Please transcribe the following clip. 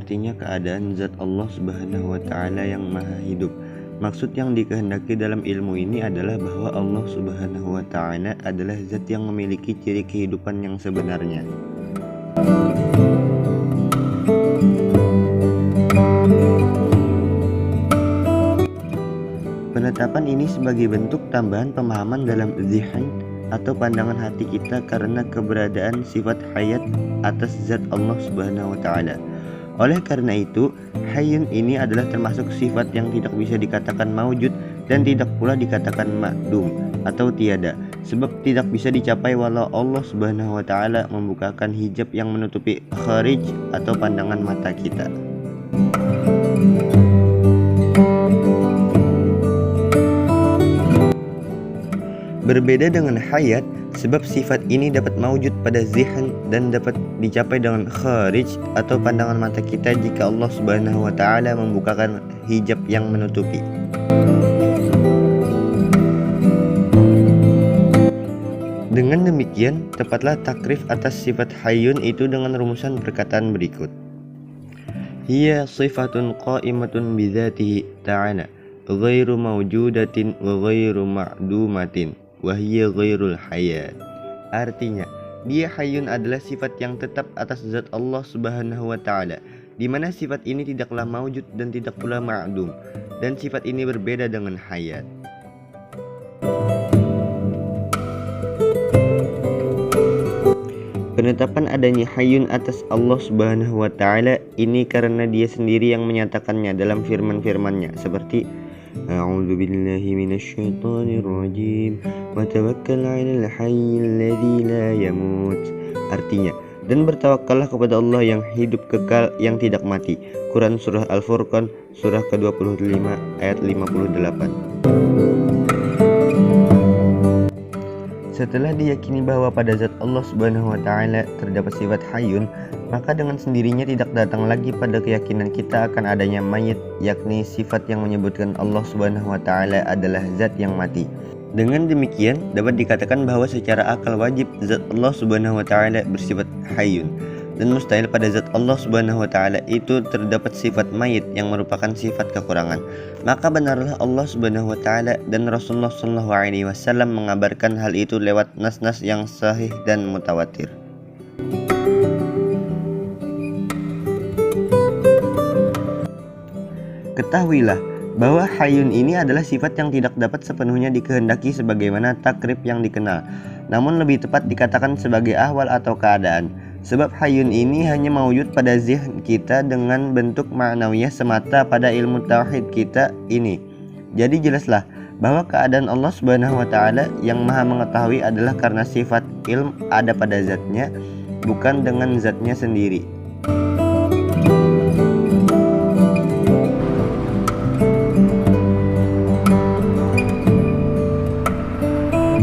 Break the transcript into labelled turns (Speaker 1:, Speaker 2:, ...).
Speaker 1: artinya keadaan zat Allah Subhanahu wa Ta'ala yang Maha Hidup. Maksud yang dikehendaki dalam ilmu ini adalah bahwa Allah Subhanahu wa Ta'ala adalah zat yang memiliki ciri kehidupan yang sebenarnya. Penetapan ini sebagai bentuk tambahan pemahaman dalam zihin atau pandangan hati kita karena keberadaan sifat hayat atas zat Allah Subhanahu wa Ta'ala. Oleh karena itu, hayyun ini adalah termasuk sifat yang tidak bisa dikatakan maujud dan tidak pula dikatakan ma'dum atau tiada, sebab tidak bisa dicapai walau Allah Subhanahu wa Ta'ala membukakan hijab yang menutupi kharij atau pandangan mata kita. Berbeda dengan hayat, sebab sifat ini dapat maujud pada zihin dan dapat dicapai dengan kharij atau pandangan mata kita jika Allah Subhanahu wa Ta'ala membukakan hijab yang menutupi. Dengan demikian, tepatlah takrif atas sifat hayyun itu dengan rumusan perkataan berikut. Hiya sifatun qa'imatun bidzatihi ta'ala, ghairu mawjudatin wa ghairu ma'dumatin. Wahiyya ghairul hayat. Artinya, dia hayyun adalah sifat yang tetap atas zat Allah Subhanahu wa Ta'ala, di mana sifat ini tidaklah maujud dan tidak pula ma'dum, dan sifat ini berbeda dengan hayat. Penetapan adanya hayyun atas Allah Subhanahu wa Ta'ala ini karena dia sendiri yang menyatakannya dalam firman-firman-Nya seperti A'udzu billahi minasyaitonir rajim wa tawakkal 'alal hayyil ladzi la yamut. Artinya, dan bertawakkallah kepada Allah yang hidup kekal yang tidak mati. Quran surah Al-Furqan surah ke-25 ayat 58. Setelah diyakini bahwa pada zat Allah Subhanahu wa Ta'ala terdapat sifat hayyun, maka dengan sendirinya tidak datang lagi pada keyakinan kita akan adanya mayit, yakni sifat yang menyebutkan Allah Subhanahu wa Ta'ala adalah zat yang mati. Dengan demikian dapat dikatakan bahwa secara akal wajib zat Allah Subhanahu wa Ta'ala bersifat hayyun, dan mustahil pada zat Allah Subhanahu wa Ta'ala itu terdapat sifat mayit yang merupakan sifat kekurangan. Maka benarlah Allah Subhanahu wa Ta'ala dan Rasulullah SAW mengabarkan hal itu lewat nas-nas yang sahih dan mutawatir. Ketahuilah bahwa hayyun ini adalah sifat yang tidak dapat sepenuhnya dikehendaki sebagaimana takrib yang dikenal, namun lebih tepat dikatakan sebagai ahwal atau keadaan. Sebab hayyun ini hanya maujud pada zihn kita dengan bentuk ma'nawiyah semata pada ilmu tauhid kita ini. Jadi jelaslah bahwa keadaan Allah Subhanahu wa Ta'ala yang Maha mengetahui adalah karena sifat ilm ada pada zatnya, bukan dengan zatnya sendiri.